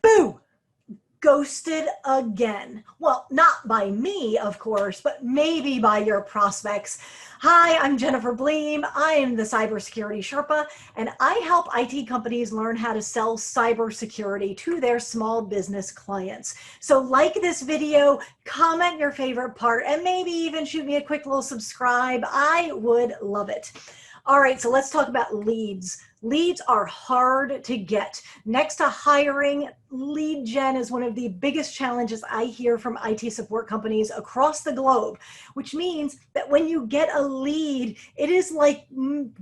Boo! Ghosted again. Well, not by me, of course, but maybe by your prospects. Hi, I'm Jennifer Bleam. I am the Cybersecurity Sherpa, and I help IT companies learn how to sell cybersecurity to their small business clients. So like this video, comment your favorite part, and maybe even shoot me a quick little subscribe. I would love it. All right, so let's talk about leads. Leads are hard to get. Next to hiring, lead gen is one of the biggest challenges I hear from IT support companies across the globe, which means that when you get a lead, it is like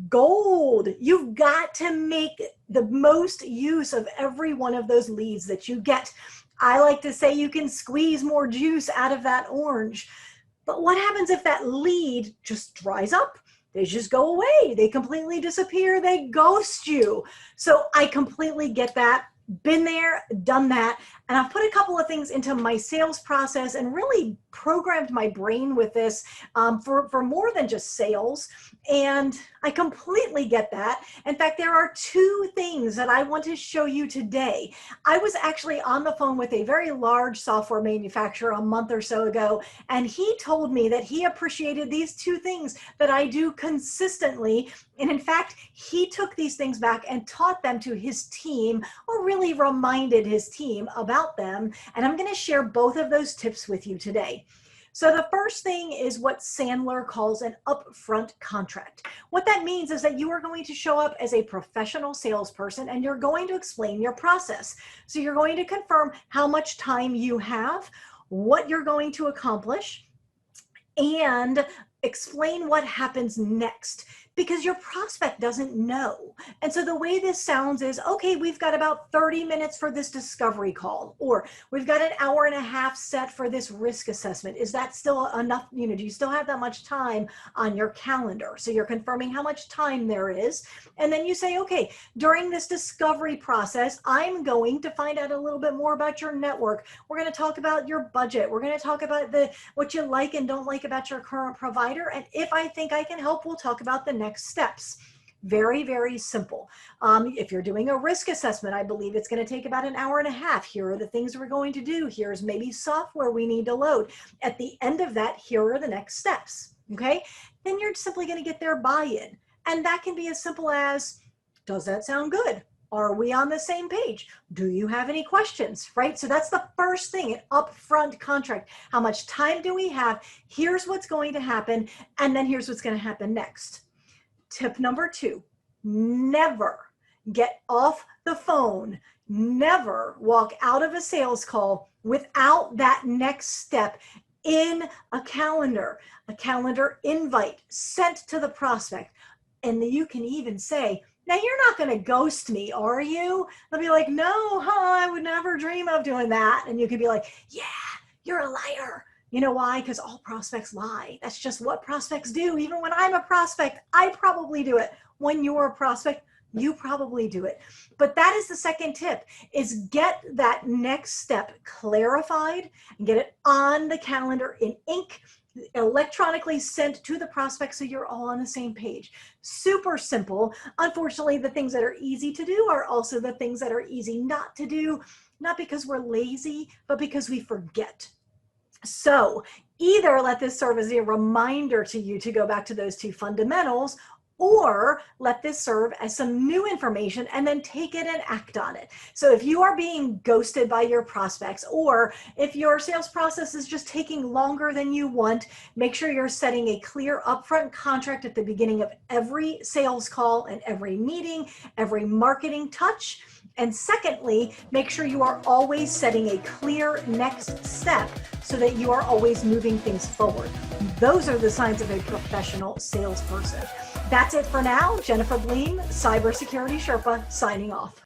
gold. You've got to make the most use of every one of those leads that you get. I like to say you can squeeze more juice out of that orange. But what happens if that lead just dries up? They just go away. They completely disappear. They ghost you. So I completely get that. Been there, done that. And I've put a couple of things into my sales process and really programmed my brain with this for more than just sales. And I completely get that. In fact, there are two things that I want to show you today. I was actually on the phone with a very large software manufacturer a month or so ago, and he told me that he appreciated these two things that I do consistently. And in fact, he took these things back and taught them to his team, or really reminded his team about them. And I'm going to share both of those tips with you today. So the first thing is what Sandler calls an upfront contract. What that means is that you are going to show up as a professional salesperson and you're going to explain your process. So you're going to confirm how much time you have, what you're going to accomplish, and explain what happens next, because your prospect doesn't know. And so the way this sounds is, okay, we've got about 30 minutes for this discovery call, or we've got an hour and a half set for this risk assessment. Is that still enough? Do you still have that much time on your calendar? So you're confirming how much time there is. And then you say, okay, during this discovery process, I'm going to find out a little bit more about your network. We're going to talk about your budget. We're going to talk about what you like and don't like about your current provider. And if I think I can help, we'll talk about the next steps. Very, very simple. If you're doing a risk assessment, I believe it's going to take about an hour and a half. Here are the things we're going to do. Here's maybe software we need to load. At the end of that, here are the next steps. Okay? Then you're simply going to get their buy-in. And that can be as simple as, does that sound good? Are we on the same page? Do you have any questions, right? So that's the first thing, an upfront contract. How much time do we have? Here's what's going to happen, and then here's what's going to happen next. Tip number 2, never get off the phone, never walk out of a sales call without that next step in a calendar invite sent to the prospect. And you can even say, now, you're not going to ghost me, are you? They'll be like, no, I would never dream of doing that. And you could be like, yeah, you're a liar. You know why? Because all prospects lie. That's just what prospects do. Even when I'm a prospect, I probably do it. When you're a prospect, you probably do it. But that is the second tip, is get that next step clarified and get it on the calendar in ink, electronically sent to the prospect, so you're all on the same page. Super simple. Unfortunately, the things that are easy to do are also the things that are easy not to do, not because we're lazy, but because we forget. So either let this serve as a reminder to you to go back to those 2 fundamentals, or let this serve as some new information and then take it and act on it. So if you are being ghosted by your prospects, or if your sales process is just taking longer than you want, make sure you're setting a clear upfront contract at the beginning of every sales call and every meeting, every marketing touch. And secondly, make sure you are always setting a clear next step so that you are always moving things forward. Those are the signs of a professional salesperson. That's it for now. Jennifer Bleam, Cybersecurity Sherpa, signing off.